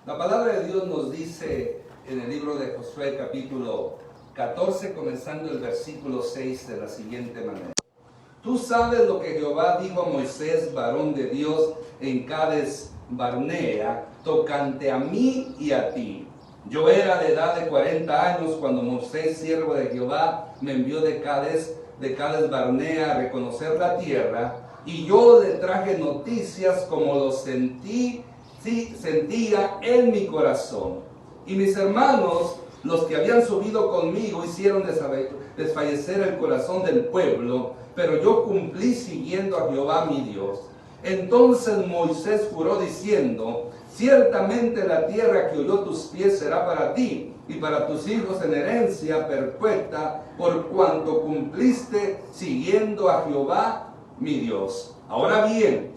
La palabra de Dios nos dice en el libro de Josué capítulo 14, comenzando el versículo 6 de la siguiente manera. Tú sabes lo que Jehová dijo a Moisés, varón de Dios, en Cades Barnea, tocante a mí y a ti. Yo era de edad de 40 años cuando Moisés, siervo de Jehová, me envió de Cades Barnea a reconocer la tierra, y yo le traje noticias como lo sentía en mi corazón. Y mis hermanos, los que habían subido conmigo, hicieron desfallecer el corazón del pueblo, pero yo cumplí siguiendo a Jehová mi Dios. Entonces Moisés juró diciendo: ciertamente la tierra que oyó tus pies será para ti y para tus hijos en herencia perpetua, por cuanto cumpliste siguiendo a Jehová mi Dios. Ahora bien,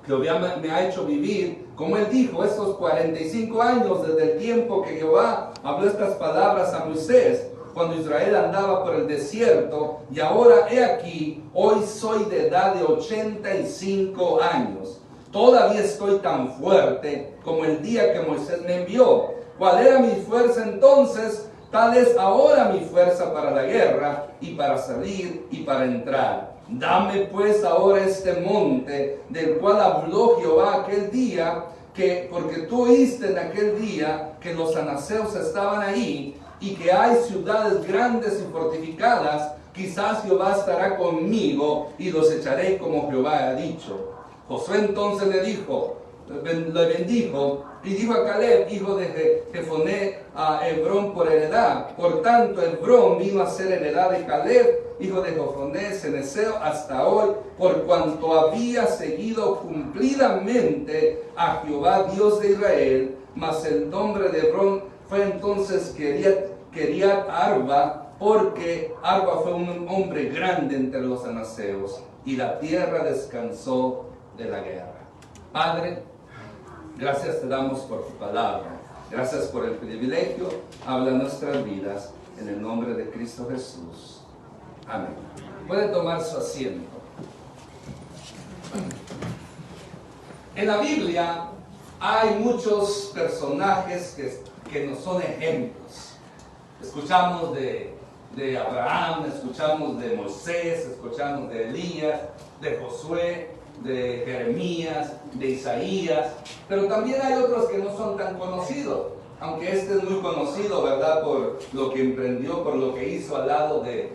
Jehová me ha hecho vivir, como él dijo, estos 45 años desde el tiempo que Jehová habló estas palabras a Moisés, cuando Israel andaba por el desierto, y ahora he aquí, hoy soy de edad de 85 años. Todavía estoy tan fuerte como el día que Moisés me envió. ¿Cuál era mi fuerza entonces? Tal es ahora mi fuerza para la guerra, y para salir y para entrar. Dame pues ahora este monte, del cual habló Jehová aquel día, porque tú oíste en aquel día que los anaseos estaban ahí, y que hay ciudades grandes y fortificadas. Quizás Jehová estará conmigo, y los echaré como Jehová ha dicho. Josué entonces le bendijo, y dijo a Caleb, hijo de Jefoné, a Hebrón por heredad. Por tanto, Hebrón vino a ser heredad de Caleb, hijo de Jefoné, cenezeo, hasta hoy, por cuanto había seguido cumplidamente a Jehová Dios de Israel. Mas el nombre de Hebrón fue entonces Kiriat Arba, porque Arba fue un hombre grande entre los anaseos, y la tierra descansó de la guerra. Padre, gracias te damos por tu palabra. Gracias por el privilegio. Habla nuestras vidas en el nombre de Cristo Jesús. Amén. Puede tomar su asiento. En la Biblia hay muchos personajes que nos son ejemplos. Escuchamos de Abraham, escuchamos de Moisés, escuchamos de Elías, de Josué, de Jeremías, de Isaías, pero también hay otros que no son tan conocidos, aunque este es muy conocido, ¿verdad?, por lo que emprendió, por lo que hizo al lado de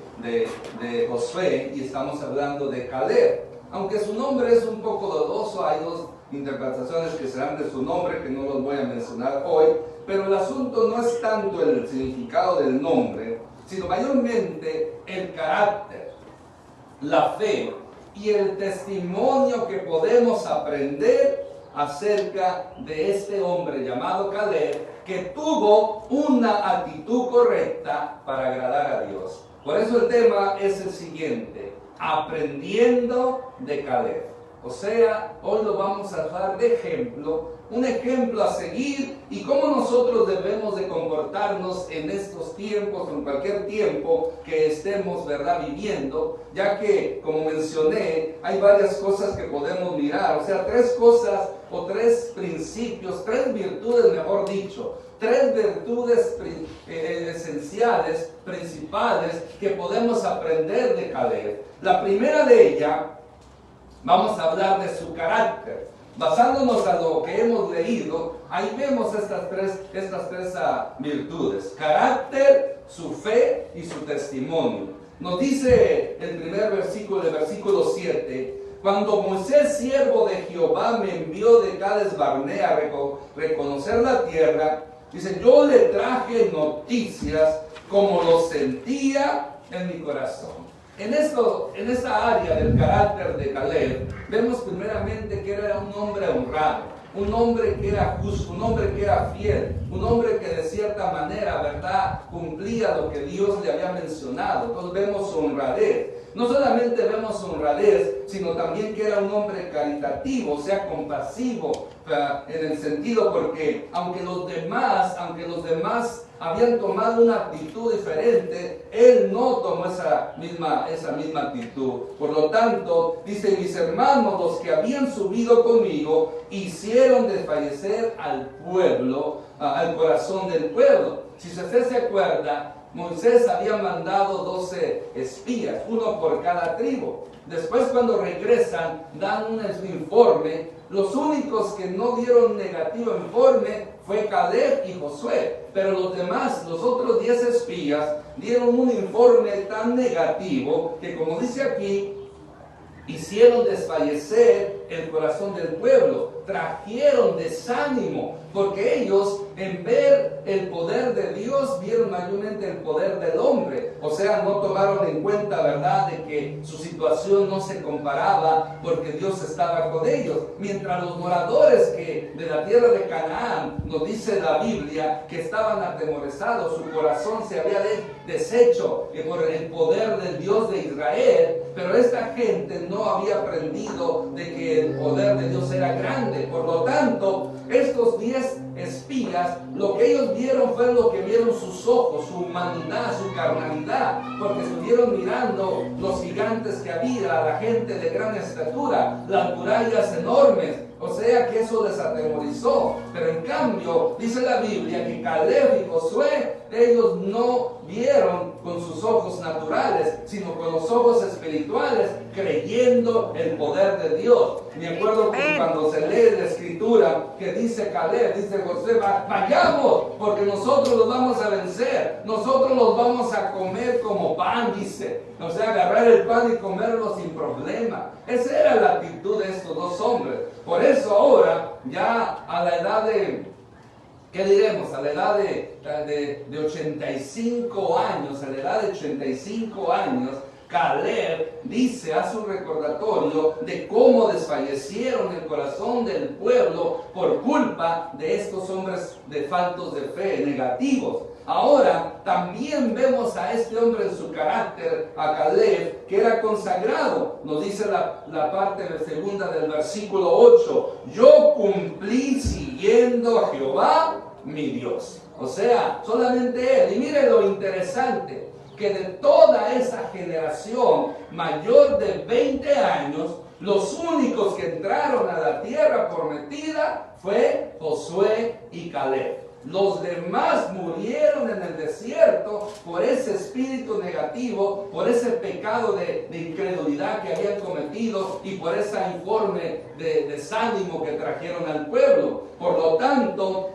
Josué, y estamos hablando de Caleb. Aunque su nombre es un poco dudoso, hay dos interpretaciones que se dan de su nombre que no los voy a mencionar hoy, pero el asunto no es tanto el significado del nombre, sino mayormente el carácter, la fe y el testimonio que podemos aprender acerca de este hombre llamado Caleb, que tuvo una actitud correcta para agradar a Dios. Por eso el tema es el siguiente: aprendiendo de Caleb. O sea, hoy lo vamos a dar de ejemplo, un ejemplo a seguir, y cómo nosotros debemos de comportarnos en estos tiempos, en cualquier tiempo que estemos, ¿verdad?, viviendo, ya que, como mencioné, hay varias cosas que podemos mirar, o sea, tres cosas o tres principios, tres virtudes, mejor dicho, tres virtudes esenciales, principales, que podemos aprender de Caleb. La primera de ellas, vamos a hablar de su carácter. Basándonos a lo que hemos leído, ahí vemos estas tres virtudes: carácter, su fe y su testimonio. Nos dice el primer versículo, el versículo 7: cuando Moisés, siervo de Jehová, me envió de Cades Barnea a reconocer la tierra, dice, yo le traje noticias como lo sentía en mi corazón. En esta área del carácter de Caleb, vemos primeramente que era un hombre honrado, un hombre que era justo, un hombre que era fiel, un hombre que de cierta manera, ¿verdad?, cumplía lo que Dios le había mencionado. Entonces vemos su honradez. no solamente vemos honradez, sino también que era un hombre caritativo, o sea, compasivo, en el sentido porque aunque los demás habían tomado una actitud diferente, él no tomó esa misma actitud. Por lo tanto, dice, mis hermanos, los que habían subido conmigo, hicieron desfallecer al pueblo, al corazón del pueblo. Si usted se acuerda, Moisés había mandado 12 espías, uno por cada tribu. Después, cuando regresan, dan un informe. Los únicos que no dieron negativo informe fue Caleb y Josué, pero los demás, los otros 10 espías, dieron un informe tan negativo que, como dice aquí, hicieron desfallecer el corazón del pueblo, trajeron desánimo, porque ellos, en ver el poder de Dios, vieron mayormente el poder del hombre. O sea, no tomaron en cuenta, ¿verdad?, de que su situación no se comparaba porque Dios estaba con ellos. Mientras los moradores de la tierra de Canaán, nos dice la Biblia, que estaban atemorizados, su corazón se había deshecho por el poder del Dios de Israel, pero esta gente no había aprendido de que el poder de Dios era grande. Por lo tanto, estos 10 espías, lo que ellos vieron fue lo que vieron sus ojos, su humanidad, su carnalidad, porque estuvieron mirando los gigantes que había, la gente de gran estatura, las murallas enormes. O sea que eso les atemorizó. Pero en cambio, dice la Biblia que Caleb y Josué, ellos no vieron con sus ojos naturales, sino con los ojos espirituales, creyendo el poder de Dios. Me acuerdo que cuando se lee la escritura que dice Caleb, dice Josué, vayamos, porque nosotros los vamos a vencer, nosotros los vamos a comer como pan, dice. O sea, agarrar el pan y comerlo sin problema. Esa era la actitud de estos dos hombres. Por eso ahora, ya a la edad de, ¿qué diremos? A la edad de 85 años, a la edad de 85 años, Caleb hace un recordatorio de cómo desfallecieron el corazón del pueblo por culpa de estos hombres de faltos de fe, negativos. Ahora también vemos a este hombre en su carácter, a Caleb, que era consagrado. Nos dice la parte segunda del versículo 8, yo cumplí siguiendo a Jehová mi Dios. O sea, solamente él. Y mire lo interesante, que de toda esa generación mayor de 20 años, los únicos que entraron a la tierra prometida fue Josué y Caleb. Los demás murieron en el desierto por ese espíritu negativo, por ese pecado de incredulidad que habían cometido y por ese informe de desánimo que trajeron al pueblo. Por lo tanto,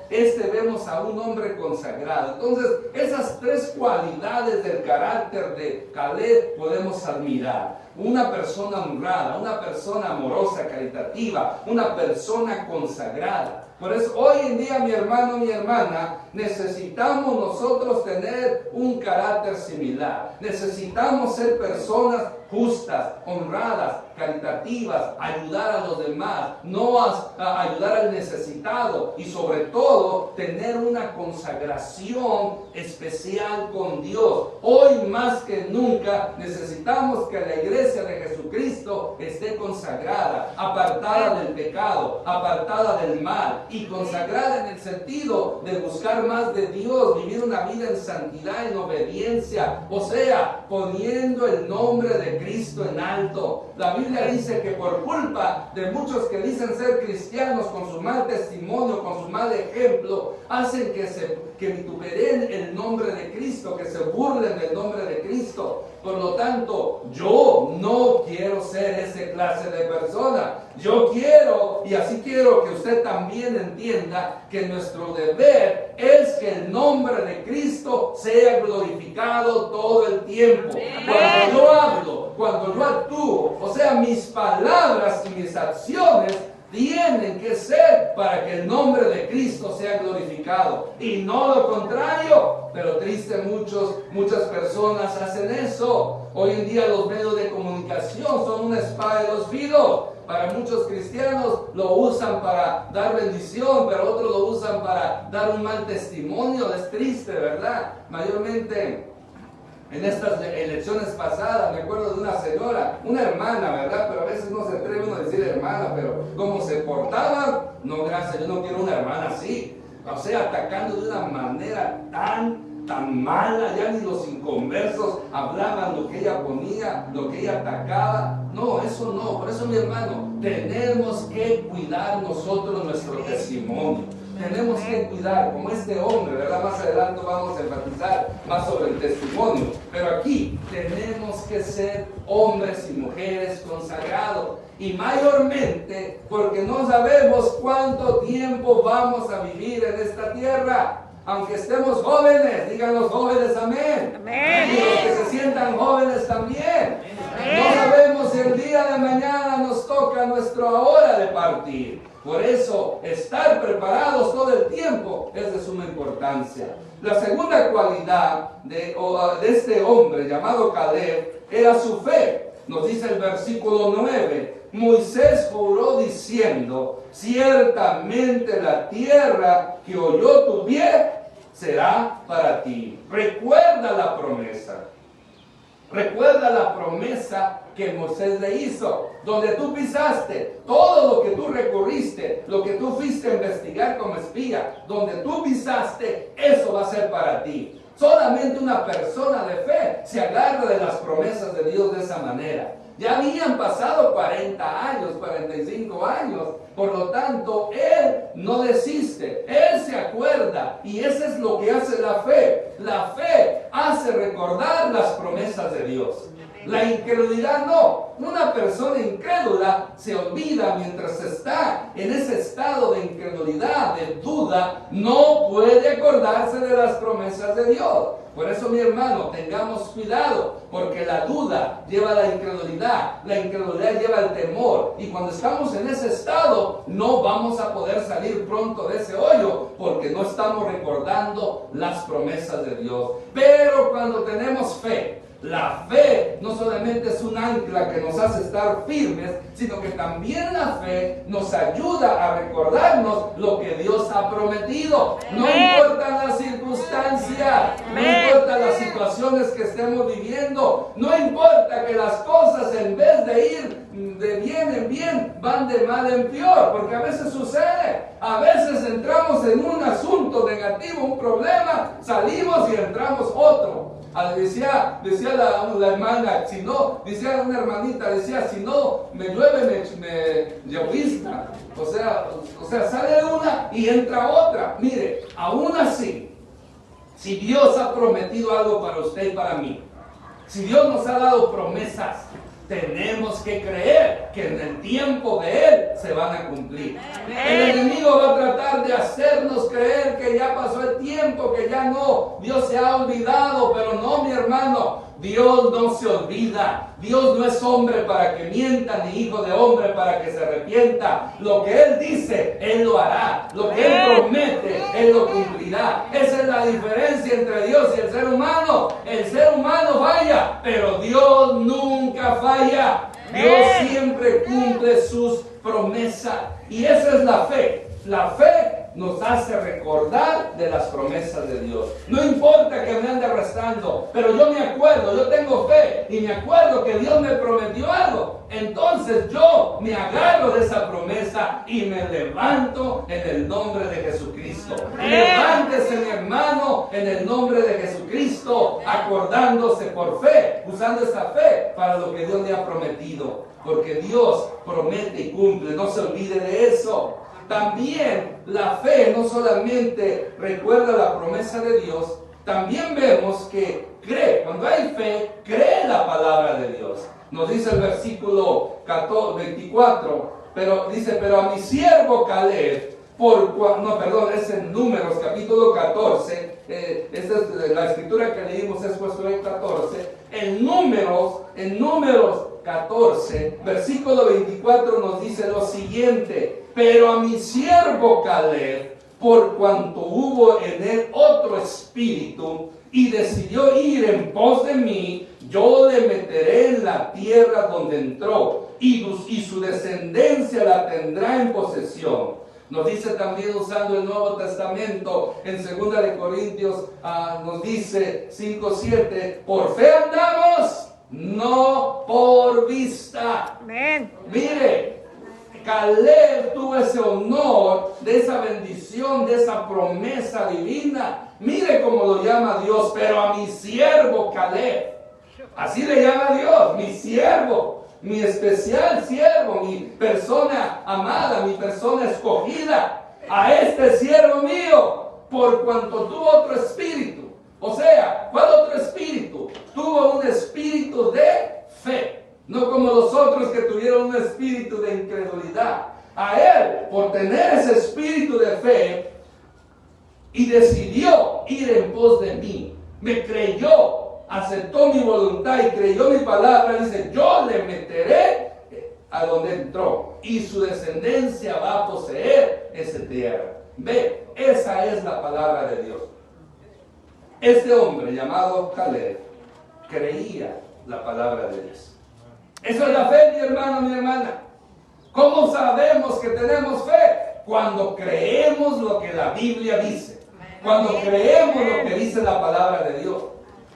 vemos a un hombre consagrado. Entonces, esas tres cualidades del carácter de Caleb podemos admirar. Una persona honrada, una persona amorosa, caritativa, una persona consagrada. Por eso hoy en día, mi hermano, mi hermana, necesitamos nosotros tener un carácter similar. Necesitamos ser personas justas, honradas, caritativas, ayudar a los demás, no ayudar al necesitado y sobre todo tener una consagración especial con Dios. Hoy más que nunca necesitamos que la iglesia de Jesucristo esté consagrada, apartada del pecado, apartada del mal y consagrada en el sentido de buscar más de Dios, vivir una vida en santidad, en obediencia, o sea, poniendo el nombre de Cristo en alto. La Biblia dice que por culpa de muchos que dicen ser cristianos, con su mal testimonio, con su mal ejemplo, hacen que vituperen el nombre de Cristo, que se burlen del nombre de Cristo. Por lo tanto, yo no quiero ser esa clase de persona. Yo quiero, y así quiero que usted también entienda, que nuestro deber es que el nombre de Cristo sea glorificado todo el tiempo. Cuando yo hablo, cuando yo actúo, o sea, mis palabras y mis acciones tienen que ser para que el nombre de Cristo sea glorificado y no lo contrario. Pero triste, muchas personas hacen eso. Hoy en día los medios de comunicación son una espada de dos filos. Para muchos cristianos lo usan para dar bendición, pero otros lo usan para dar un mal testimonio. Es triste, ¿verdad? Mayormente En estas elecciones pasadas, me acuerdo de una señora, una hermana, ¿verdad? Pero a veces no se atreve uno a decir hermana, pero como se portaba, no, gracias, yo no quiero una hermana así. O sea, atacando de una manera tan mala, ya ni los inconversos hablaban lo que ella ponía, lo que ella atacaba. No, eso no. Por eso, mi hermano, tenemos que cuidar nosotros nuestro testimonio. Tenemos que cuidar, como este hombre, ¿verdad? Más adelante vamos a enfatizar más sobre el testimonio. Pero aquí tenemos que ser hombres y mujeres consagrados. Y mayormente porque no sabemos cuánto tiempo vamos a vivir en esta tierra. Aunque estemos jóvenes, digan los jóvenes amén. Amén. Y los que se sientan jóvenes también. Amén. No sabemos si el día de mañana nos toca nuestra hora de partir. Por eso, estar preparados todo el tiempo es de suma importancia. La segunda cualidad de este hombre llamado Caleb era su fe. Nos dice el versículo 9. Moisés juró diciendo: ciertamente la tierra que oyó tu pie será para ti. Recuerda la promesa. Recuerda la promesa que Moisés le hizo. Donde tú pisaste, todo lo que tú recorriste, lo que tú fuiste a investigar como espía, donde tú pisaste, eso va a ser para ti. Solamente una persona de fe se agarra de las promesas de Dios de esa manera. Ya habían pasado 40 años, 45 años. Por lo tanto, él no desiste. Él se acuerda. Y eso es lo que hace la fe. La fe hace recordar las promesas de Dios. La incredulidad no. Una persona incrédula se olvida mientras está en ese estado de incredulidad, de duda. No puede acordarse de las promesas de Dios. Por eso, mi hermano, tengamos cuidado, porque la duda lleva a la incredulidad lleva al temor, y cuando estamos en ese estado, no vamos a poder salir pronto de ese hoyo, porque no estamos recordando las promesas de Dios. Pero cuando tenemos fe, la fe no solamente es un ancla que nos hace estar firmes, sino que también la fe nos ayuda a recordarnos lo que Dios ha prometido. No importa la circunstancia, no importa las situaciones que estemos viviendo, no importa que las cosas en vez de ir de bien en bien, van de mal en peor, porque a veces sucede. A veces entramos en un asunto negativo, un problema, salimos y entramos otro. Decía la hermana, si no, decía una hermanita, decía, si no me llueve, me llovizna. O sea, sale una y entra otra. Mire, aún así, si Dios ha prometido algo para usted y para mí, si Dios nos ha dado promesas, tenemos que creer que en el tiempo de Él se van a cumplir. El enemigo va a tratar de hacernos creer que ya pasó el tiempo, que ya no, Dios se ha olvidado, pero no, mi hermano. Dios no se olvida. Dios no es hombre para que mienta, ni hijo de hombre para que se arrepienta. Lo que Él dice, Él lo hará. Lo que Él promete, Él lo cumplirá. Esa es la diferencia entre Dios y el ser humano. El ser humano falla, pero Dios nunca falla. Dios siempre cumple sus promesas. Y esa es la fe. La fe nos hace recordar de las promesas de Dios. No importa que me ande arrastrando, pero yo me acuerdo, yo tengo fe y me acuerdo que Dios me prometió algo. Entonces yo me agarro de esa promesa y me levanto en el nombre de Jesucristo. Levántese, mi hermano, en el nombre de Jesucristo, acordándose por fe, usando esa fe para lo que Dios le ha prometido. Porque Dios promete y cumple, no se olvide de eso. También la fe no solamente recuerda la promesa de Dios, también vemos que cree. Cuando hay fe, cree la palabra de Dios. Nos dice el versículo 24, pero a mi siervo Caleb, es en Números capítulo 14, esta es la escritura que leímos, es Josué 14, en Números 14, versículo 24 nos dice lo siguiente: pero a mi siervo Caleb, por cuanto hubo en él otro espíritu y decidió ir en pos de mí, yo le meteré en la tierra donde entró y su descendencia la tendrá en posesión. Nos dice también usando el Nuevo Testamento, en 2 de Corintios nos dice 5:7, por fe andamos, no por vista. Amén. Mire, Caleb tuvo ese honor de esa bendición, de esa promesa divina. Mire cómo lo llama Dios, pero a mi siervo Caleb. Así le llama Dios, mi siervo, mi especial siervo, mi persona amada, mi persona escogida. A este siervo mío, por cuanto tuvo otro espíritu. O sea, ¿cuál otro espíritu? Tuvo un espíritu de fe. No como los otros que tuvieron un espíritu de incredulidad. A él, por tener ese espíritu de fe, y decidió ir en pos de mí. Me creyó, aceptó mi voluntad y creyó mi palabra. Dice, yo le meteré a donde entró. Y su descendencia va a poseer esa tierra. Ve, esa es la palabra de Dios. Este hombre llamado Caleb creía la palabra de Dios. Eso es la fe, mi hermano, mi hermana. ¿Cómo sabemos que tenemos fe? Cuando creemos lo que la Biblia dice. Cuando creemos lo que dice la palabra de Dios.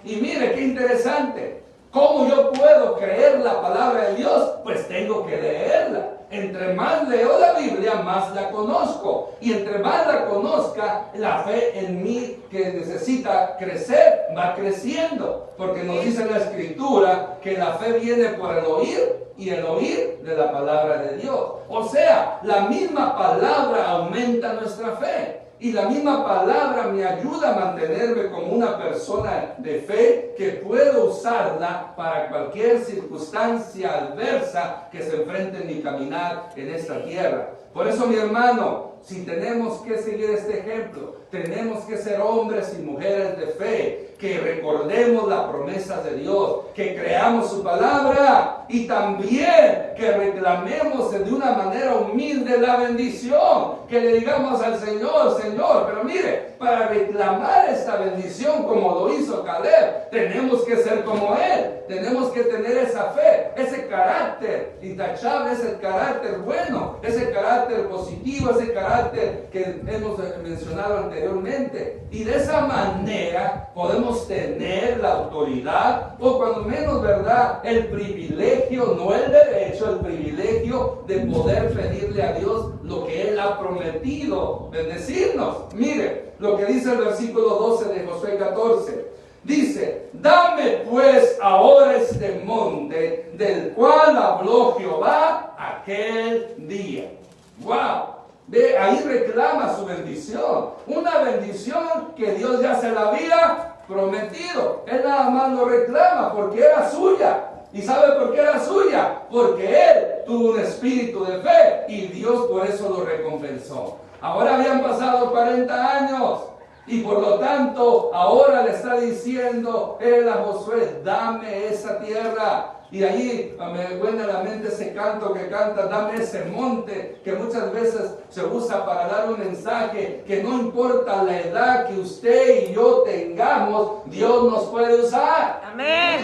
Y mire qué interesante. ¿Cómo yo puedo creer la palabra de Dios? Pues tengo que leerla. Entre más leo la Biblia, más la conozco. Y entre más la conozca, la fe en mí que necesita crecer, va creciendo. Porque nos dice la Escritura que la fe viene por el oír y el oír de la palabra de Dios. O sea, la misma palabra aumenta nuestra fe. Y la misma palabra me ayuda a mantenerme como una persona de fe que puedo usarla para cualquier circunstancia adversa que se enfrente en mi caminar en esta tierra. Por eso, mi hermano, si tenemos que seguir este ejemplo, tenemos que ser hombres y mujeres de fe, que recordemos las promesas de Dios, que creamos su palabra y también que reclamemos de una manera humilde la bendición, que le digamos al Señor, Señor, pero mire, para reclamar esta bendición como lo hizo Caleb, tenemos que ser como él, tenemos que tener esa fe, ese carácter intachable, ese carácter bueno, ese carácter positivo, ese carácter que hemos mencionado anteriormente, y de esa manera podemos tener la autoridad, o cuando menos, ¿verdad?, el privilegio, no el derecho, el privilegio de poder pedirle a Dios lo que Él ha prometido, bendecirnos. Mire lo que dice el versículo 12 de Josué 14. Dice, dame pues ahora este monte del cual habló Jehová aquel día. ¡Wow! Ve, ahí reclama su bendición. Una bendición que Dios ya se la había prometido. Él nada más lo reclama porque era suya. ¿Y sabe por qué era suya? Porque él tuvo un espíritu de fe y Dios por eso lo recompensó. Ahora habían pasado 40 años. Y por lo tanto, ahora le está diciendo él a Josué, dame esa tierra. Y ahí me viene a la mente ese canto que canta, dame ese monte, que muchas veces se usa para dar un mensaje, que no importa la edad que usted y yo tengamos, Dios nos puede usar. Amén.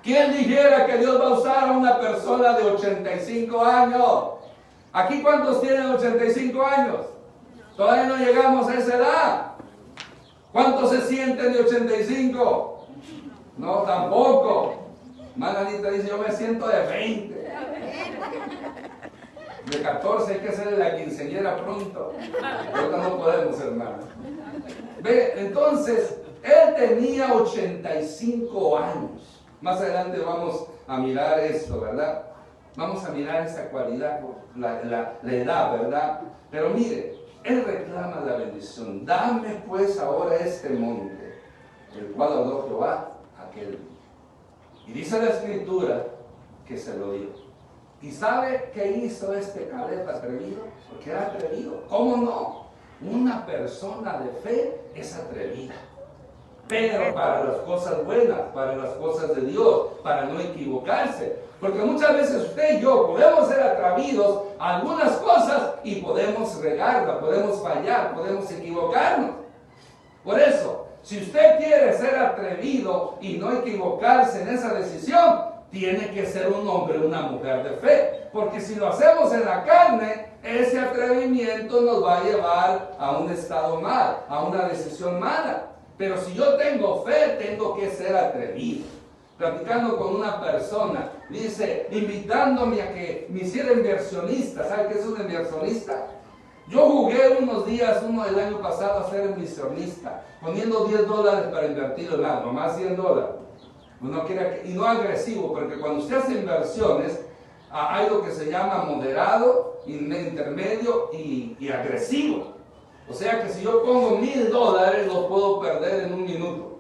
¿Quién dijera que Dios va a usar a una persona de 85 años? ¿Aquí cuántos tienen 85 años? Todavía no llegamos a esa edad. ¿Cuántos se sienten de 85? No, tampoco. Mananita dice, yo me siento de 20. De 14 hay que hacerle la quinceañera pronto. Ahorita no podemos, hermano. Ve, entonces, él tenía 85 años. Más adelante vamos a mirar esto, ¿verdad? Vamos a mirar esa cualidad, la edad, ¿verdad? Pero mire, él reclama la bendición. Dame pues ahora este monte, el cual habló Jehová aquel día. Y dice la Escritura que se lo dio. ¿Y sabe qué hizo este Caleb atrevido? Porque era atrevido. ¿Cómo no? Una persona de fe es atrevida. Pero para las cosas buenas, para las cosas de Dios, para no equivocarse. Porque muchas veces usted y yo podemos ser atrevidos a algunas cosas y podemos regarla, podemos fallar, podemos equivocarnos. Por eso, si usted quiere ser atrevido y no equivocarse en esa decisión, tiene que ser un hombre o una mujer de fe. Porque si lo hacemos en la carne, ese atrevimiento nos va a llevar a un estado mal, a una decisión mala. Pero si yo tengo fe, tengo que ser atrevido. Platicando con una persona, dice, invitándome a que me hiciera inversionista. ¿Sabe qué es un inversionista? Yo jugué unos días, uno del año pasado, a ser inversionista, poniendo $10 para invertir en algo, más $100. Uno quiere, y no agresivo, porque cuando usted hace inversiones, hay lo que se llama moderado, intermedio y agresivo. O sea que si yo pongo $1,000, los puedo perder en un minuto.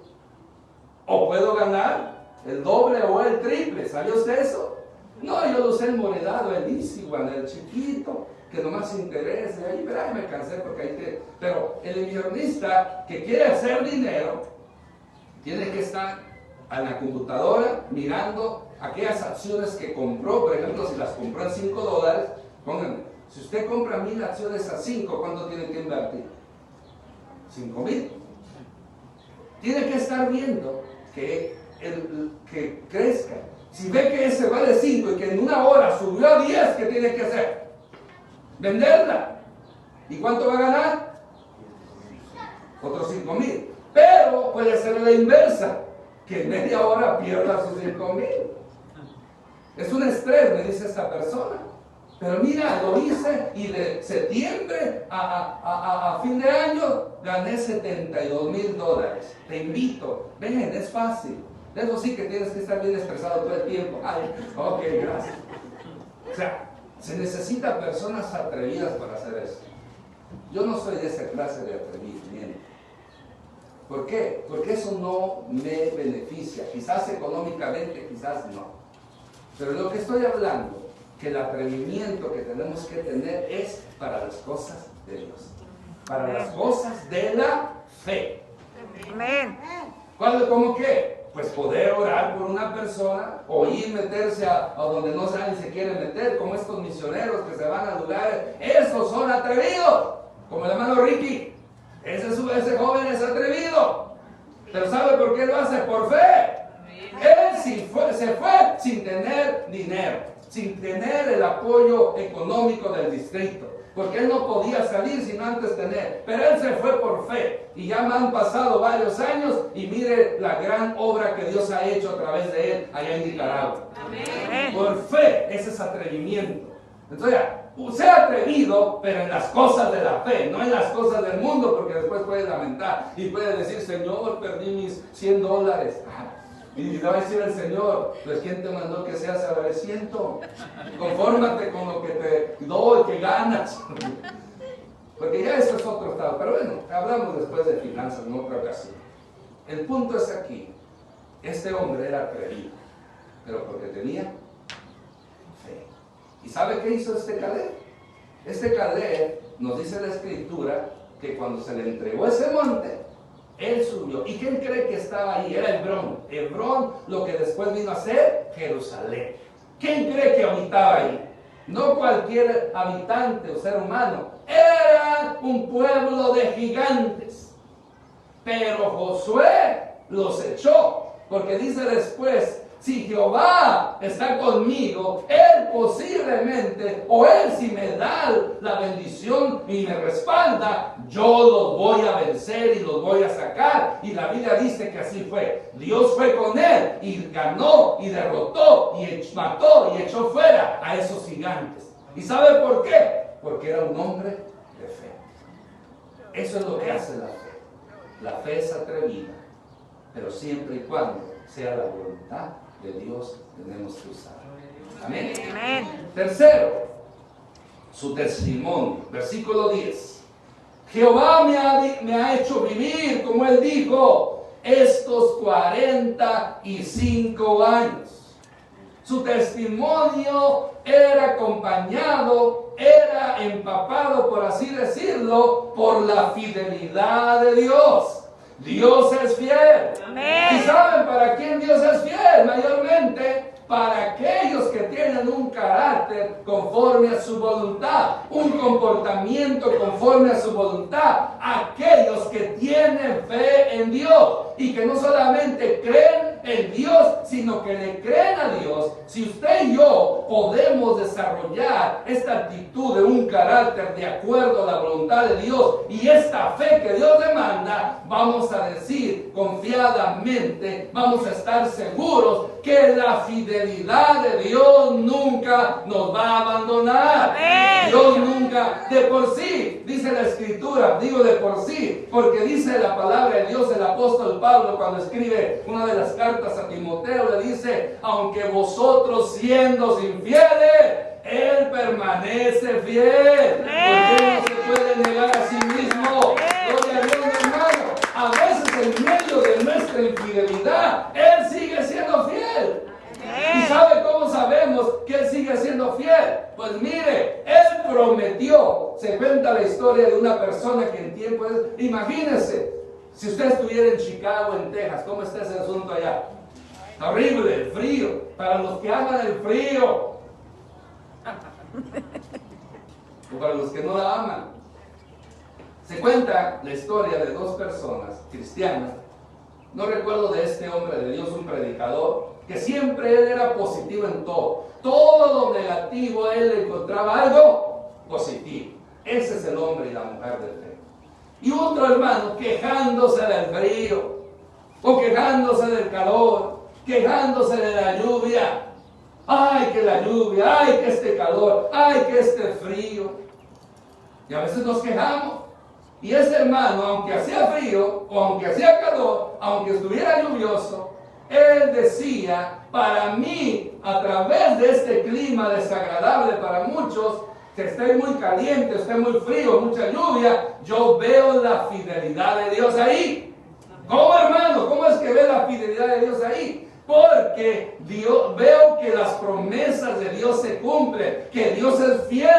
O puedo ganar el doble o el triple. ¿Sabía usted eso? No, yo lo usé el moderado, el easy one, el chiquito, que nomás interesa. Y ahí, verá, me cansé porque hay que... Pero el inversionista que quiere hacer dinero, tiene que estar en la computadora mirando aquellas acciones que compró. Por ejemplo, si las compró en $5, pónganme. Si usted compra 1,000 acciones a 5, ¿cuánto tiene que invertir? 5,000. Tiene que estar viendo que crezca. Si ve que ese vale 5 y que en una hora subió a 10, ¿qué tiene que hacer? Venderla. ¿Y cuánto va a ganar? Otros 5,000. Pero puede ser la inversa, que en media hora pierda sus 5,000. Es un estrés, me dice esta persona. Pero mira, lo hice y de septiembre a fin de año gané $72,000. Te invito, ven, es fácil. Eso sí que tienes que estar bien expresado todo el tiempo. Ay, ok, gracias. O sea, se necesita personas atrevidas para hacer eso. Yo no soy de esa clase de atrevimiento. ¿Por qué? Porque eso no me beneficia. Quizás económicamente, quizás no. Pero lo que estoy hablando, que el atrevimiento que tenemos que tener es para las cosas de Dios, para las cosas de la fe. Amén. ¿Cómo qué? Pues poder orar por una persona o ir meterse a donde no saben si quieren meter, como estos misioneros que se van a lugares. Esos son atrevidos, como el hermano Ricky. Ese joven es atrevido. Pero ¿sabe por qué lo hace? Por fe. Él se fue sin tener dinero, sin tener el apoyo económico del distrito, porque él no podía salir sin antes tener, pero él se fue por fe, y ya me han pasado varios años, y mire la gran obra que Dios ha hecho a través de él allá en Nicaragua. Amén. Por fe, ese es atrevimiento. Entonces, sea atrevido, pero en las cosas de la fe, no en las cosas del mundo, porque después puede lamentar, y puede decir, Señor, perdí mis $100. Y le va a decir el Señor, pues ¿quién te mandó que seas avariciento? Confórmate con lo que te doy, que ganas. Porque ya eso es otro estado. Pero bueno, hablamos después de finanzas en otra ocasión. El punto es aquí. Este hombre era atrevido, pero porque tenía fe. ¿Y sabe qué hizo este Caleb? Este Caleb, nos dice la Escritura, que cuando se le entregó ese monte, él subió. ¿Y quién cree que estaba ahí? Era Hebrón. Hebrón, lo que después vino a ser Jerusalén. ¿Quién cree que habitaba ahí? No cualquier habitante o ser humano. Era un pueblo de gigantes. Pero Josué los echó. Porque dice después, si Jehová está conmigo, Él posiblemente, o Él si me da la bendición y me respalda, yo los voy a vencer y los voy a sacar. Y la Biblia dice que así fue. Dios fue con él y ganó y derrotó y mató y echó fuera a esos gigantes. ¿Y sabe por qué? Porque era un hombre de fe. Eso es lo que hace la fe. La fe es atrevida, pero siempre y cuando sea la voluntad de Dios tenemos que usar. Amén. Amén. Tercero, su testimonio. Versículo 10. Jehová me ha hecho vivir, como él dijo, estos 45 años. Su testimonio era acompañado, era empapado, por así decirlo, por la fidelidad de Dios. Dios es fiel. Amén. ¿Y saben para quién Dios es fiel? Mayormente para aquellos que tienen un carácter conforme a su voluntad, un comportamiento conforme a su voluntad, aquellos que tienen fe en Dios y que no solamente creen en Dios, sino que le creen a Dios, si usted y yo podemos desarrollar esta actitud de un carácter de acuerdo a la voluntad de Dios y esta fe que Dios demanda, vamos a decir confiadamente, vamos a estar seguros que la fidelidad de Dios nunca nos va a abandonar. Dios nunca, de por sí, dice la Escritura, digo de por sí, porque dice la palabra de Dios, el apóstol Pablo cuando escribe una de las cartas a Timoteo, le dice, aunque vosotros siendo infieles, Él permanece fiel, porque Él no se puede negar a sí mismo. Gloria a Dios, mi hermano. A veces en medio de nuestra infidelidad, Él sigue siendo fiel. ¿Y sabe cómo sabemos que Él sigue siendo fiel? Pues mire, Él prometió. Se cuenta la historia de una persona que en tiempo es... Imagínense, si usted estuviera en Chicago, en Texas, ¿cómo está ese asunto allá? Horrible, el frío. Para los que aman el frío. O para los que no la aman. Se cuenta la historia de dos personas cristianas. No recuerdo de este hombre de Dios, un predicador, que siempre él era positivo en todo. Todo lo negativo, él encontraba algo positivo. Ese es el hombre y la mujer de fe. Y otro hermano quejándose del frío, o quejándose del calor, quejándose de la lluvia. Ay, que la lluvia, ay, que este calor, ay, que este frío. Y a veces nos quejamos. Y ese hermano, aunque hacía frío, o aunque hacía calor, aunque estuviera lluvioso, él decía, para mí, a través de este clima desagradable para muchos, que esté muy caliente, esté muy frío, mucha lluvia, yo veo la fidelidad de Dios ahí. ¿Cómo, hermano? ¿Cómo es que ve la fidelidad de Dios ahí? Porque veo que las promesas de Dios se cumplen, que Dios es fiel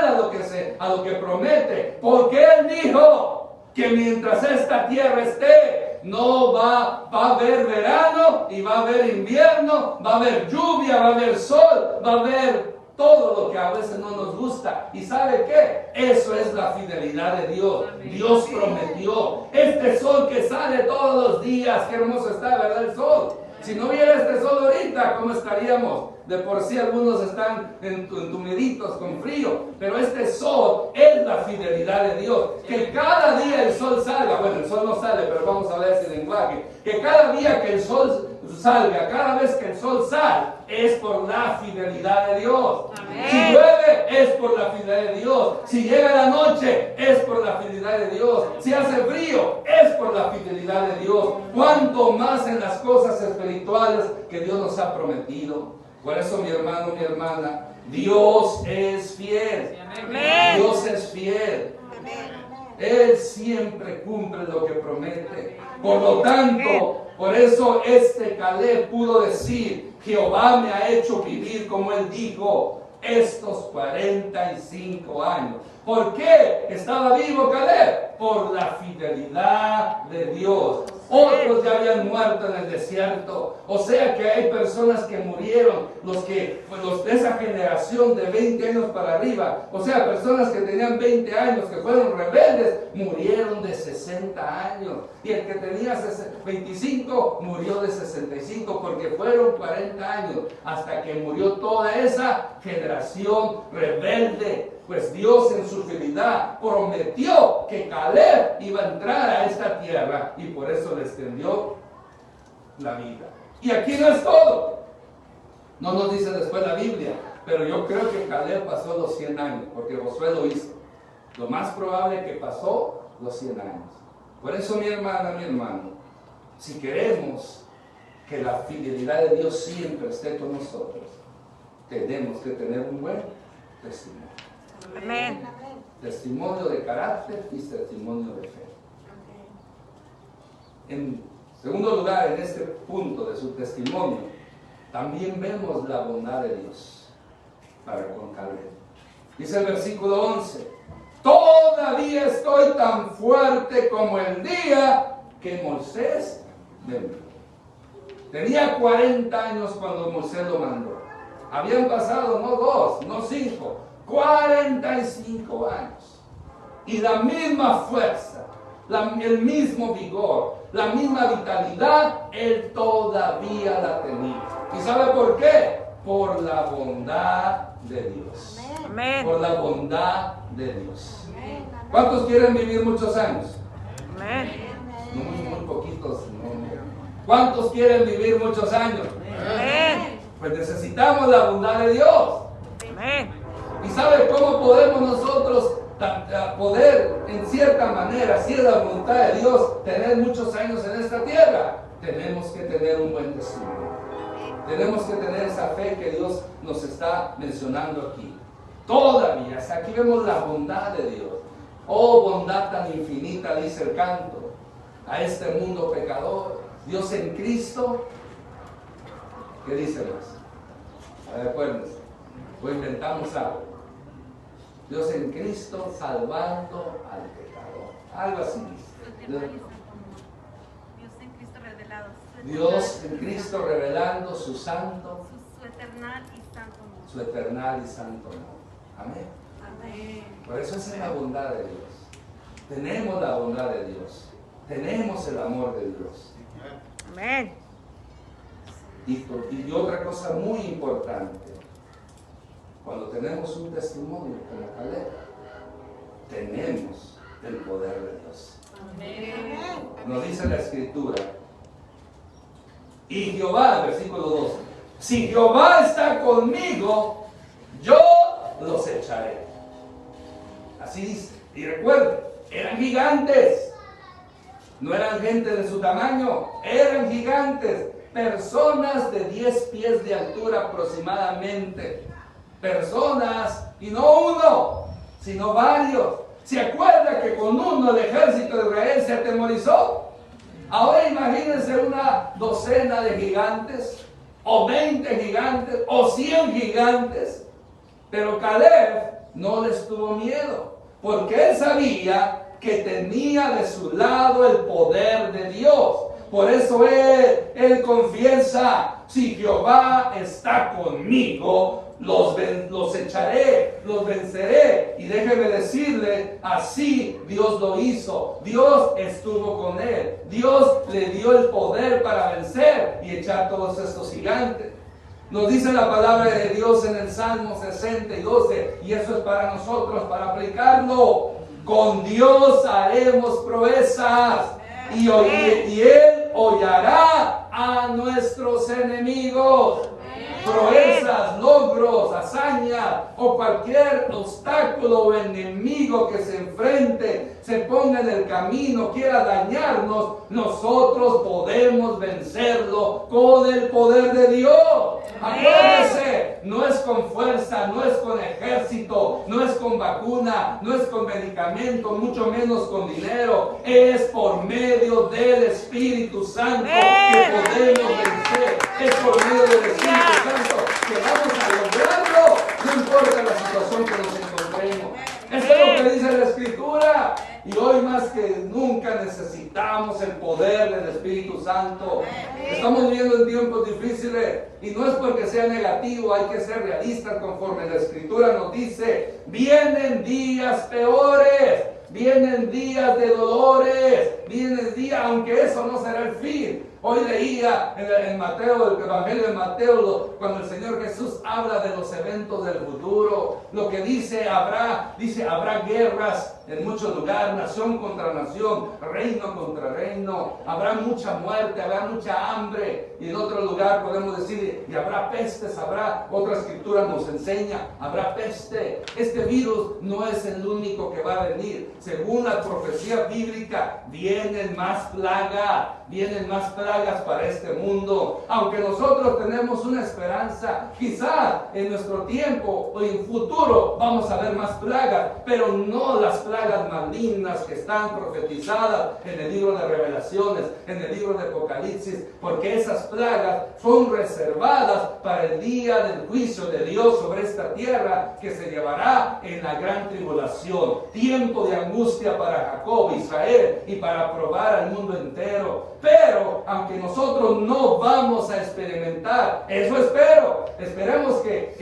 a lo que promete, porque Él dijo que mientras esta tierra esté, no va a haber verano y va a haber invierno, va a haber lluvia, va a haber sol, va a haber todo lo que a veces no nos gusta. ¿Y sabe qué? Eso es la fidelidad de Dios. Dios prometió este sol que sale todos los días. Qué hermoso está, ¿verdad? El sol. Si no hubiera este sol ahorita, ¿cómo estaríamos? De por sí algunos están entumiditos con frío, pero este sol es la fidelidad de Dios. Que cada día el sol salga, bueno, el sol no sale, pero vamos a ver ese lenguaje. Que cada día que el sol salga, cada vez que el sol sale, es por la fidelidad de Dios. Amén. Si llueve, es por la fidelidad de Dios. Si llega la noche, es por la fidelidad de Dios. Si hace frío, es por la fidelidad de Dios. Cuanto más en las cosas espirituales que Dios nos ha prometido. Por eso, mi hermano, mi hermana, Dios es fiel. Amén. Dios es fiel. Amén. Él siempre cumple lo que promete. Por lo tanto, por eso Caleb pudo decir, Jehová me ha hecho vivir, como él dijo, estos 45 años. ¿Por qué estaba vivo Caleb? Por la fidelidad de Dios. Otros ya habían muerto en el desierto. O sea que hay personas que murieron, los de esa generación de 20 años para arriba. O sea, personas que tenían 20 años, que fueron rebeldes, murieron de 60 años. Y el que tenía 25 murió de 65, porque fueron 40 años hasta que murió toda esa generación rebelde. Pues Dios en su fidelidad prometió que Caleb iba a entrar a esta tierra y por eso le extendió la vida. Y aquí no es todo. No nos dice después la Biblia, pero yo creo que Caleb pasó los 100 años, porque Josué lo hizo. Lo más probable es que pasó los 100 años. Por eso, mi hermana, mi hermano, si queremos que la fidelidad de Dios siempre esté con nosotros, tenemos que tener un buen testimonio. Amén. Testimonio de carácter y testimonio de fe. En segundo lugar, en este punto de su testimonio, también vemos la bondad de Dios para con Caleb. Dice el versículo 11: todavía estoy tan fuerte como el día que Moisés me envió. Tenía 40 años cuando Moisés lo mandó. Habían pasado no 2, no 5, 45 años. Y la misma fuerza, el mismo vigor, la misma vitalidad, él todavía la tenía. ¿Y sabe por qué? Por la bondad de Dios. Amén. Por la bondad de Dios. ¿Cuántos quieren vivir muchos años? Amén. Muy poquitos. No. ¿Cuántos quieren vivir muchos años? Amén. Pues necesitamos la bondad de Dios. Amén. ¿Y sabe cómo podemos nosotros poder, en cierta manera, si es la voluntad de Dios, tener muchos años en esta tierra? Tenemos que tener un buen testimonio. Tenemos que tener esa fe que Dios nos está mencionando aquí. Todavía, hasta aquí vemos la bondad de Dios. Oh, bondad tan infinita, dice el canto, a este mundo pecador. Dios en Cristo. ¿Qué dice más? A ver, acuérdense. O inventamos algo. Dios en Cristo salvando al pecador. Algo así dice. Dios en Cristo revelado. Dios en Cristo revelando su santo, Su eternal y santo amor. su eternal y santo amor. Amén. Amén. Por eso esa es la bondad de Dios. Tenemos la bondad de Dios. Tenemos el amor de Dios. Amén. Y otra cosa muy importante. Cuando tenemos un testimonio como Caleb, tenemos el poder de Dios. Amén. Nos dice la Escritura. Y Jehová, versículo 12. Si Jehová está conmigo, yo los echaré. Así dice. Y recuerden, eran gigantes. No eran gente de su tamaño, eran gigantes. Personas de 10 pies de altura aproximadamente. Personas, y no uno, sino varios. ¿Se acuerda que con uno el ejército de Israel se atemorizó? Ahora imagínense una docena de gigantes, o 20 gigantes, o 100 gigantes. Pero Caleb no les tuvo miedo, porque él sabía que tenía de su lado el poder de Dios. Por eso él confiesa, si Jehová está conmigo, los echaré, los venceré. Y déjeme decirle, así Dios lo hizo. Dios estuvo con él. Dios le dio el poder para vencer y echar todos estos gigantes. Nos dice la palabra de Dios en el Salmo 60 y 12, y eso es para nosotros, para aplicarlo. Con Dios haremos proezas, y Él hollará a nuestros enemigos. Proezas, logros, hazañas o cualquier obstáculo o enemigo que se enfrente, se ponga en el camino, quiera dañarnos, nosotros podemos vencerlo con el poder de Dios. Acuérdese, no es con fuerza, no es con ejército, no es con vacuna, no es con medicamento, mucho menos con dinero. Es por medio del Espíritu Santo que podemos vencer. Es por medio del Espíritu Santo que vamos a lograrlo, no importa la situación que nos encontremos. Eso es lo que dice la Escritura. Y hoy más que nunca necesitamos el poder del Espíritu Santo. Estamos viviendo en tiempos difíciles y no es porque sea negativo, hay que ser realistas conforme la Escritura nos dice. Vienen días peores, vienen días de dolores, vienen días, aunque eso no será el fin. Hoy leía en Mateo, el Evangelio de Mateo, cuando el Señor Jesús habla de los eventos del futuro, lo que dice habrá guerras en muchos lugares, nación contra nación, reino contra reino, habrá mucha muerte, habrá mucha hambre, y en otro lugar podemos decir, y habrá pestes, otra escritura nos enseña, habrá peste. Este virus no es el único que va a venir. Según la profecía bíblica, vienen más plagas para este mundo. Aunque nosotros tenemos una esperanza, quizás en nuestro tiempo o en futuro vamos a ver más plagas, pero no las plagas malignas que están profetizadas en el libro de Revelaciones, en el libro de Apocalipsis, porque esas plagas son reservadas para el día del juicio de Dios sobre esta tierra que se llevará en la gran tribulación. Tiempo de angustia para Jacob, Israel y para probar al mundo entero. Pero aunque nosotros no vamos a experimentar, eso espero. Esperemos que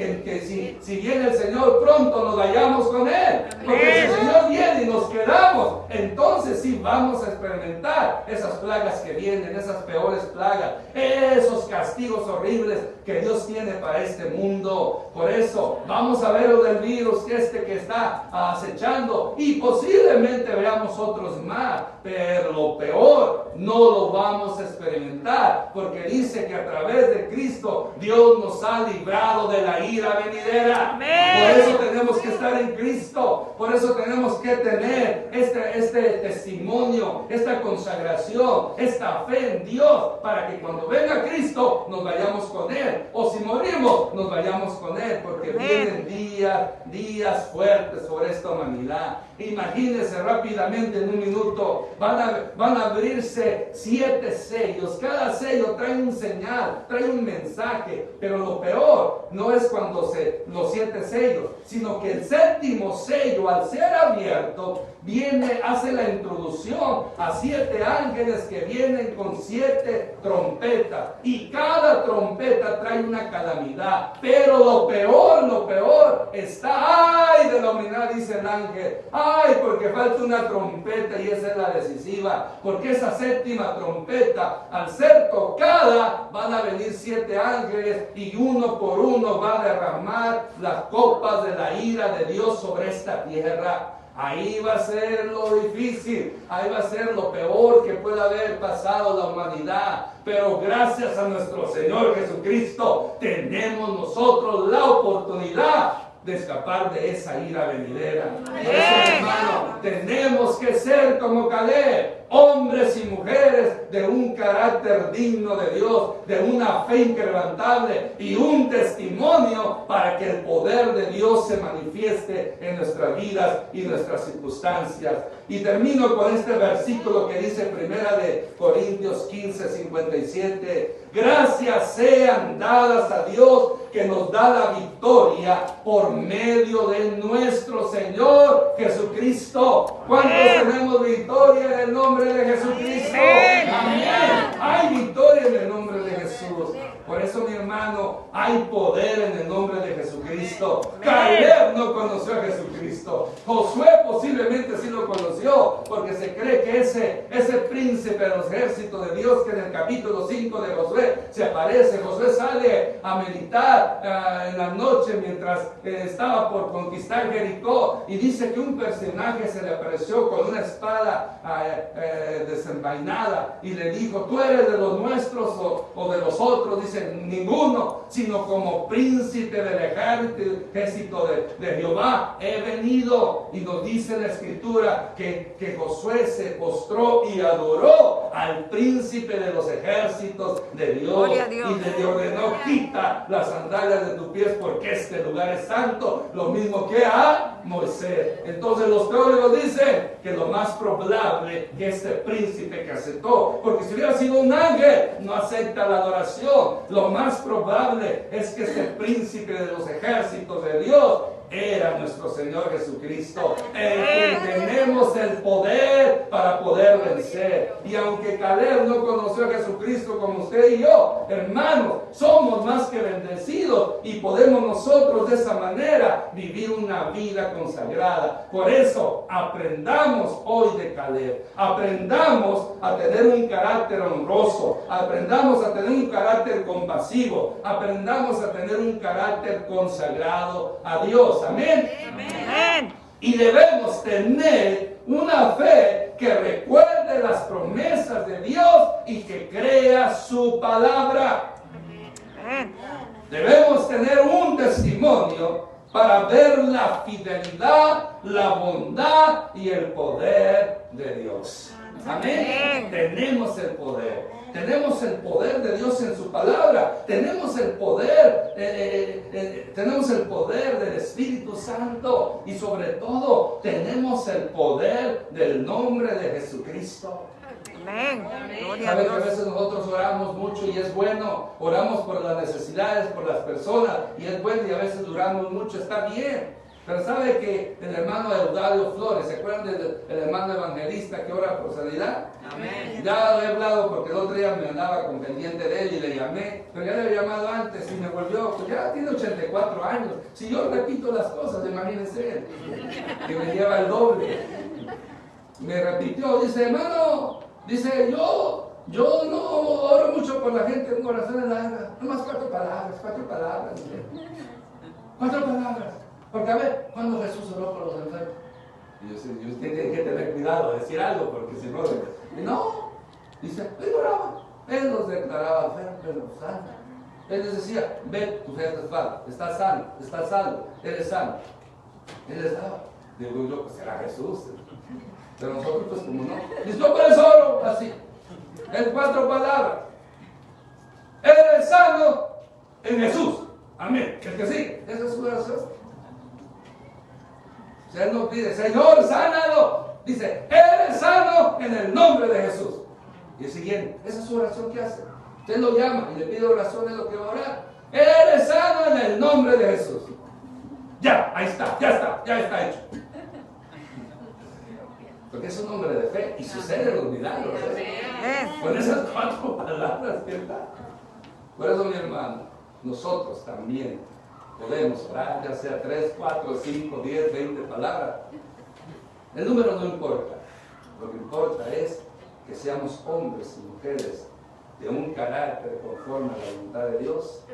si viene el Señor pronto nos vayamos con Él. Porque si el Señor viene y nos quedamos, entonces sí vamos a experimentar esas plagas que vienen, esas peores plagas, esos castigos horribles que Dios tiene para este mundo. Por eso vamos a ver lo del virus que está acechando y posiblemente veamos otros más, pero lo peor no lo vamos a experimentar, porque dice que a través de Cristo Dios nos ha librado de la ira venidera. Amén. Por eso tenemos que estar en Cristo, por eso tenemos que tener este testimonio, esta consagración, esta fe en Dios, para que cuando venga Cristo nos vayamos con Él, o si morimos nos vayamos con Él, porque vienen días fuertes sobre esta humanidad. Imagínense rápidamente en un minuto, van a abrirse 7 sellos, cada sello trae un señal, trae un mensaje, pero lo peor no es cuando los 7 sellos, sino que el 7º sello, al ser abierto, hace la introducción a 7 ángeles que vienen con 7 trompetas, y cada trompeta trae una calamidad. Pero lo peor está, ay de la humanidad, dice el ángel, ay, porque falta una trompeta, y esa es la decisiva, porque esa 7ª trompeta, al ser tocada, van a venir 7 ángeles, y uno por uno va a derramar las copas de la ira de Dios sobre esta tierra. Ahí va a ser lo difícil, ahí va a ser lo peor que pueda haber pasado la humanidad. Pero gracias a nuestro Señor Jesucristo tenemos nosotros la oportunidad de escapar de esa ira venidera. Por eso, hermano, tenemos que ser como Caleb, hombres y mujeres de un carácter digno de Dios, de una fe inquebrantable y un testimonio para que el poder de Dios se manifieste en nuestras vidas y nuestras circunstancias. Y termino con este versículo que dice 1 Corintios 15:57. Gracias sean dadas a Dios que nos da la victoria por medio de nuestro Señor Jesucristo. ¿Cuántos tenemos victoria en el nombre de Jesucristo? Amén. Hay victoria en el nombre de Jesús. Por eso, mi hermano, hay poder en el nombre de Jesucristo. Caleb no conoció a Jesucristo. Josué posiblemente sí lo conoció, porque se cree que ese príncipe de los ejércitos de Dios, que en el capítulo 5 de Josué se aparece. Josué sale a meditar en la noche mientras estaba por conquistar Jericó, y dice que un personaje se le apareció con una espada desenvainada y le dijo: ¿tú eres de los nuestros o de los otros? Dice: ninguno, sino como príncipe del ejército de Jehová he venido. Y nos dice la escritura que Josué se postró y adoró al príncipe de los ejércitos de Dios, y le ordenó: quita las sandalias de tus pies, porque este lugar es santo, lo mismo que a Moisés. Entonces los teólogos dicen que lo más probable que este príncipe que aceptó, porque si hubiera sido un ángel no acepta la adoración, lo más probable es que este príncipe de los ejércitos de Dios era nuestro Señor Jesucristo, el que tenemos el poder para poder vencer. Y aunque Caleb no conoció a Jesucristo como usted y yo, hermanos, somos más que bendecidos y podemos nosotros de esa manera vivir una vida consagrada. Por eso aprendamos hoy de Caleb, aprendamos a tener un carácter honroso, aprendamos a tener un carácter compasivo, aprendamos a tener un carácter consagrado a Dios. Amén. Amén. Y debemos tener una fe que recuerde las promesas de Dios y que crea su palabra. Amén. Debemos tener un testimonio para ver la fidelidad, la bondad y el poder de Dios. Amén. Tenemos el poder. Tenemos el poder de Dios en su palabra. Tenemos el poder del Espíritu Santo. Y sobre todo, tenemos el poder del nombre de Jesucristo. Amén. Gloria a ¿Sabe que a Dios. veces nosotros oramos mucho y es bueno? Oramos por las necesidades, por las personas, y es bueno, y a veces duramos mucho, está bien. Pero sabe que el hermano Eudario Flores, ¿se acuerdan del hermano evangelista que ora por sanidad? Amén. Ya lo he hablado porque el otro día me andaba con pendiente de él y le llamé, pero ya le había llamado antes y me volvió, pues ya tiene 84 años. Si yo repito las cosas, imagínense él, que me lleva el doble. Me repitió, dice, hermano, dice, yo no oro mucho por la gente, en oraciones largas, nomás 4 palabras. 4 palabras. Porque a ver, ¿cuándo Jesús oró por los enfermos? Y yo sé, usted tiene que tener cuidado de decir algo, porque si no, y no, dice, él oraba, él los declaraba enfermos, sanos. Él les decía, ven, tu fe está sano, está salvo, eres sano. Él les daba. Digo yo, pues era Jesús. Pero nosotros, pues como no. Dice, yo por eso oro, así. En 4 palabras. Eres sano en Jesús. Amén. El que sigue, esa es su oración. Él nos pide, Señor, sánalo. Dice, eres sano en el nombre de Jesús. Y el siguiente, esa es su oración que hace. Usted lo llama y le pide oración, es lo que va a orar. Eres sano en el nombre de Jesús. Ya, ahí está, ya está hecho. Porque es un hombre de fe y suceden los milagros. Con esas 4 palabras, ¿verdad? Por eso, mi hermano, nosotros también podemos orar, ya sea 3, 4, 5, 10, 20 palabras. El número no importa. Lo que importa es que seamos hombres y mujeres de un carácter conforme a la voluntad de Dios,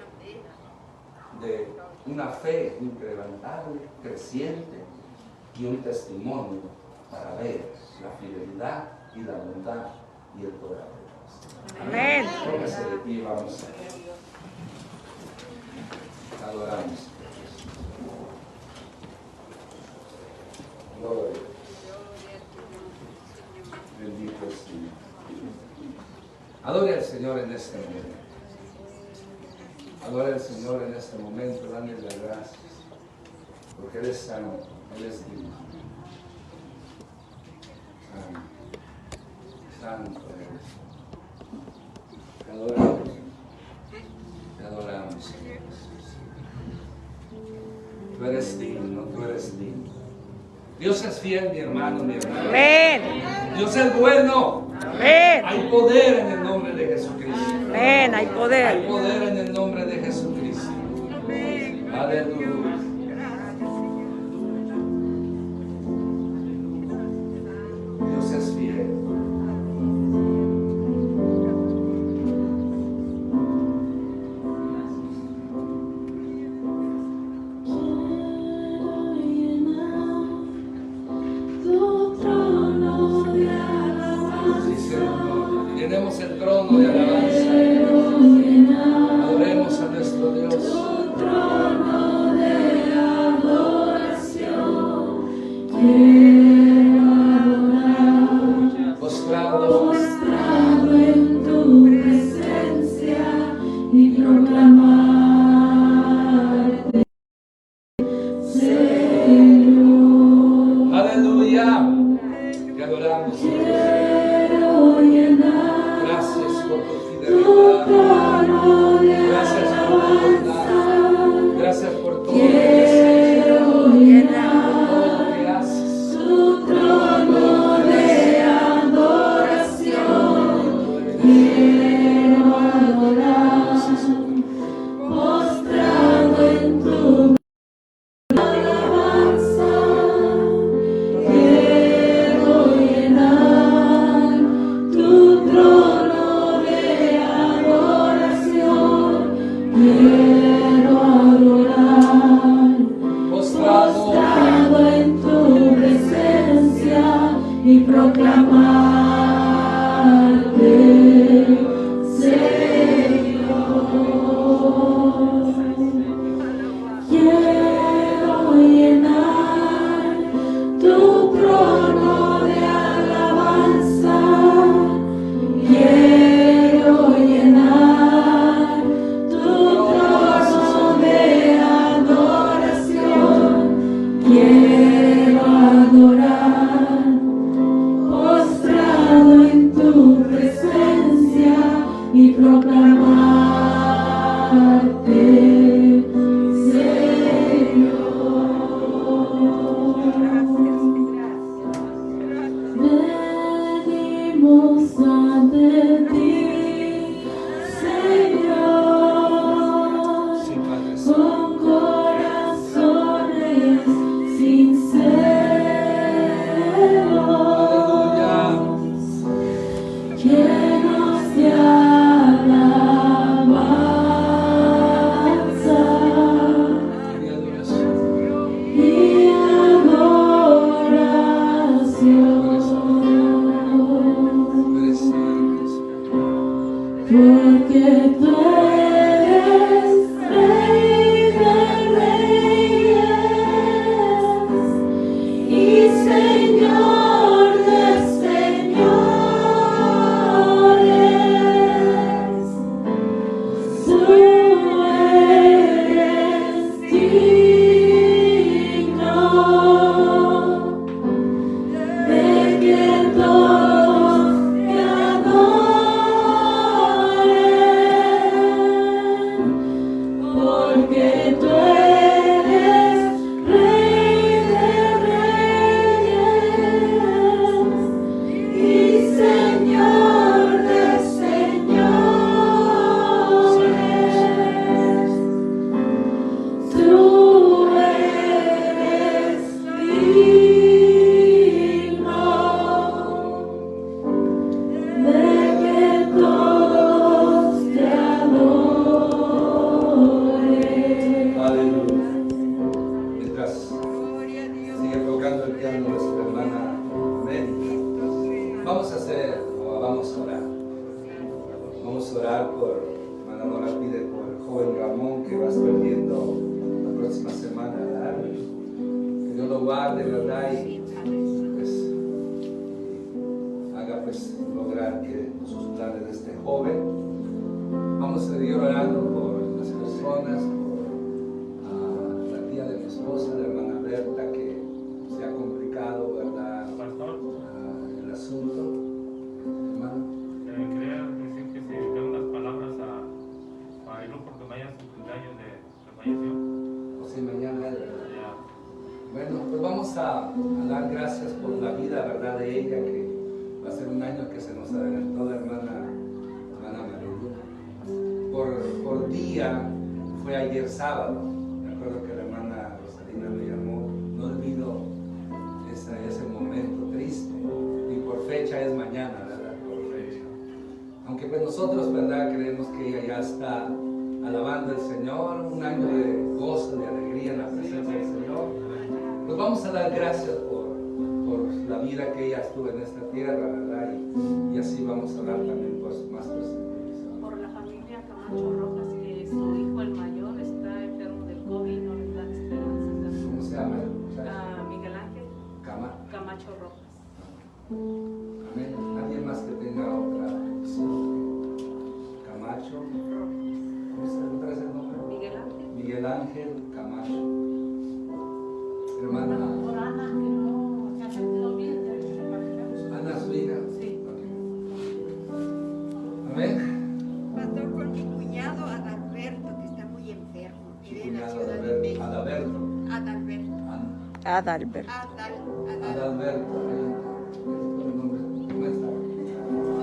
de una fe incrementable, creciente y un testimonio para ver la fidelidad y la bondad y el poder de Dios. Amén. Póngase de pie y vamos a adoramos. Gloria. Bendito es Dios. Adore al Señor en este momento. Adore al Señor en este momento, dándole las gracias. Porque Él es santo, Él es digno. Santo eres. Te adoramos. Te adoramos, Señor Jesús. Tú eres digno, tú eres digno. Dios es fiel, mi hermano, mi hermana. Amén. Dios es bueno. Amén. Hay poder en el nombre de Jesucristo. Amén. Hay Hay poder. poder en el nombre de Jesucristo. Aleluya. Dios es fiel. Llenemos el trono de alabanza. Adoremos a nuestro Dios. Postrado en tu presencia y proclamarte, Señor. aleluya. Te adoramos, Señor. Quiero llenar Gracias por tu tu fidelidad. trono de Gracias por tu bondad. alabanza. Gracias por todo lo que haces. Quiero Por llenar todo lo que haces. tu trono de adoración. Quiero adorar, postrado en tu alabanza. Quiero llenar tu trono de adoración. Quiero adorar, Postrado en tu presencia y proclamarte, Señor. Quiero llenar tu trono de alabanza. Quiero llenar tu trono de adoración. Quiero adorar, postrado en tu presencia y proclamarte, Señor. venimos ante ti, Señor, Sí, Padre. con corazones sinceros, llenos de alabanza Y adoración. y adoración, Eres santo, Señor. porque tú eres Rey de Reyes y Señor de señores. Tú eres digno de que todos te adoren, porque tú eres Rey de Reyes y Señor de señores. Tú eres digno de que todos te adoren. Aleluya. Mientras sigue tocando el piano nuestra hermana América, vamos a orar. Vamos a orar por, hermana Nora pide por el joven Ramón que va a estar viendo la próxima semana, ¿verdad? Que Dios lo guarde, ¿verdad? Y pues haga pues lograr que sus planes de este joven. Vamos a seguir orando por las personas, por la tía de mi esposa, la hermana Berta, que se ha complicado, ¿verdad? El asunto. Hermano, Quería decir que si le unas palabras a el grupo que vaya a su cumpleaños de falleció. o si mañana, ¿verdad? Ya, Bueno, pues vamos a dar gracias por la vida, ¿verdad? De ella, que va a ser un año que se nos adelantó la hermana Mariluna. Por día, fue ayer sábado. Me acuerdo que la hermana Rosalina me llamó. No olvido ese momento triste. Y por fecha es mañana, ¿verdad? Por fecha. Aunque pues nosotros, ¿verdad? Creemos que ella ya está alabando al Señor, un año de gozo, de alegría en la presencia del Señor. Pues vamos a dar gracias por la vida que ella estuvo en esta tierra, ¿verdad? Y así vamos a dar también por más personas. Por la familia Camacho Rojas, que su hijo el mayor está enfermo del COVID y no les dan esperanza. ¿Cómo se llama? Miguel Ángel Camacho Rojas. Amén. Nadie más que tenga otra opción. Camacho. ¿Cómo se trae ese nombre? Miguel Ángel. Miguel Ángel Camacho. Hermana Por Ana, que no se ha sentido bien de Ana, su hija. Sí. Amén. Pastor, con mi cuñado Adalberto, que está muy enfermo, vive en la Cuñado Ciudad de México. Adalberto. Adalberto. Adalbert. Adalberto. El nombre. ¿Cómo está?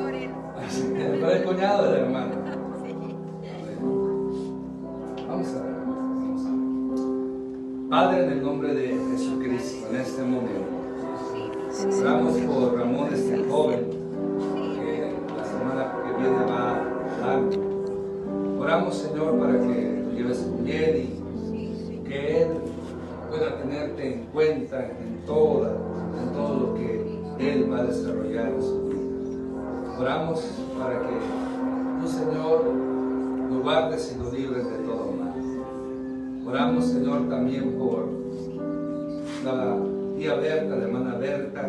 Moreno. Pero el cuñado de la hermana. Sí. Vamos a ver. Padre, en el nombre de Jesucristo, en este momento, oramos por Ramón, este joven, que la semana que viene va a dar. Oramos, Señor, para que lo lleves con bien y que Él pueda tenerte en cuenta en todo lo que Él va a desarrollar en su vida. Oramos para que tú, Señor, lo guardes y lo libres de todo mal. Oramos, Señor, también por la tía Berta, la hermana Berta,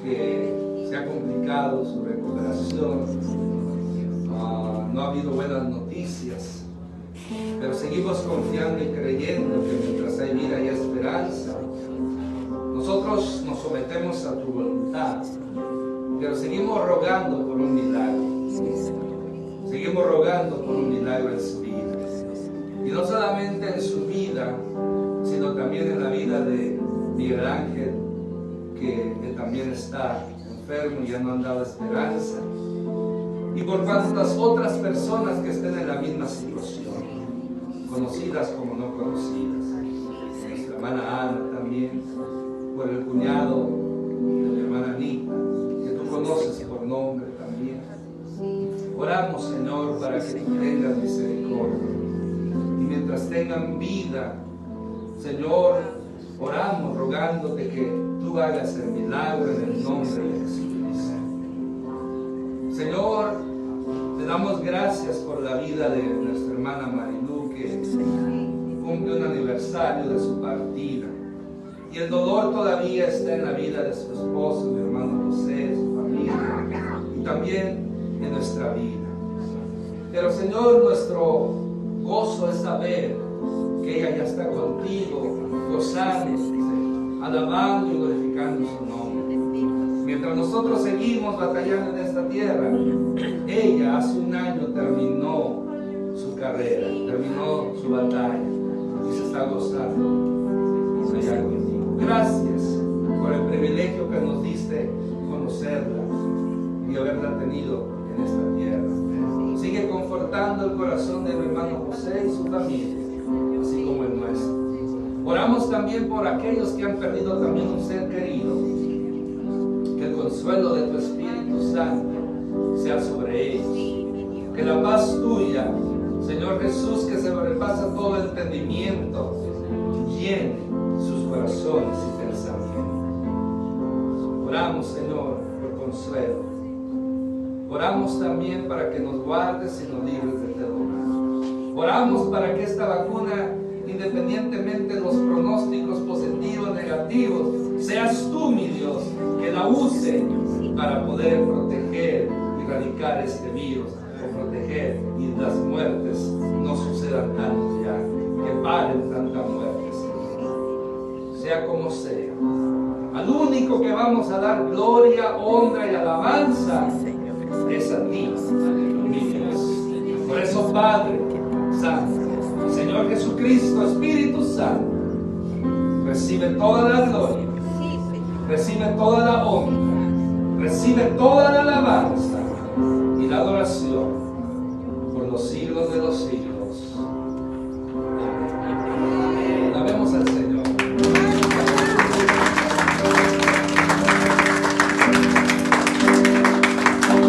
que se ha complicado su recuperación. No ha habido buenas noticias, pero seguimos confiando y creyendo que mientras hay vida y esperanza. Nosotros nos sometemos a tu voluntad, pero seguimos rogando por un milagro. Seguimos rogando por un milagro en su vida. Y no solamente en su vida, sino también en la vida de Miguel Ángel, que también está enfermo y ya no han dado esperanza. Y por tantas otras personas que estén en la misma situación, conocidas como no conocidas. Nuestra hermana Ana también, por el cuñado de mi hermana Anita, que tú conoces por nombre también. Oramos, Señor, para que tú tengas misericordia. Y mientras tengan vida, Señor, oramos rogándote que tú hagas el milagro en el nombre de Jesucristo. Señor, te damos gracias por la vida de nuestra hermana Marilu, que cumple un aniversario de su partida. Y el dolor todavía está en la vida de su esposo, mi hermano José, su familia, y también en nuestra vida. Pero Señor, nuestro gozo es saber que ella ya está contigo, gozándose, alabando y glorificando su nombre. Mientras nosotros seguimos batallando en esta tierra, ella hace un año terminó su carrera, terminó su batalla y se está gozando allá contigo. Gracias por el privilegio que nos diste conocerla y haberla tenido en esta tierra. Sigue confortando el corazón de mi hermano José y su familia, así como el nuestro. Oramos también por aquellos que han perdido también un ser querido. Que el consuelo de tu Espíritu Santo sea sobre ellos. Que la paz tuya, Señor Jesús, que se sobrepasa todo entendimiento, llene sus corazones y pensamientos. Oramos, Señor, por consuelo. Oramos también para que nos guardes y nos libres de todo mal. Oramos para que esta vacuna, independientemente de los pronósticos positivos, negativos, seas tú, mi Dios, que la use para poder proteger y erradicar este virus, o proteger y las muertes no sucedan tanto ya, que paren tantas muertes. Sea como sea, al único que vamos a dar gloria, honra y alabanza es a ti, mi Dios. Por eso, Padre Santo, Señor Jesucristo, Espíritu Santo, recibe toda la gloria, recibe toda la honra, recibe toda la alabanza y la adoración por los siglos de los siglos. Amén. Alabemos al Señor.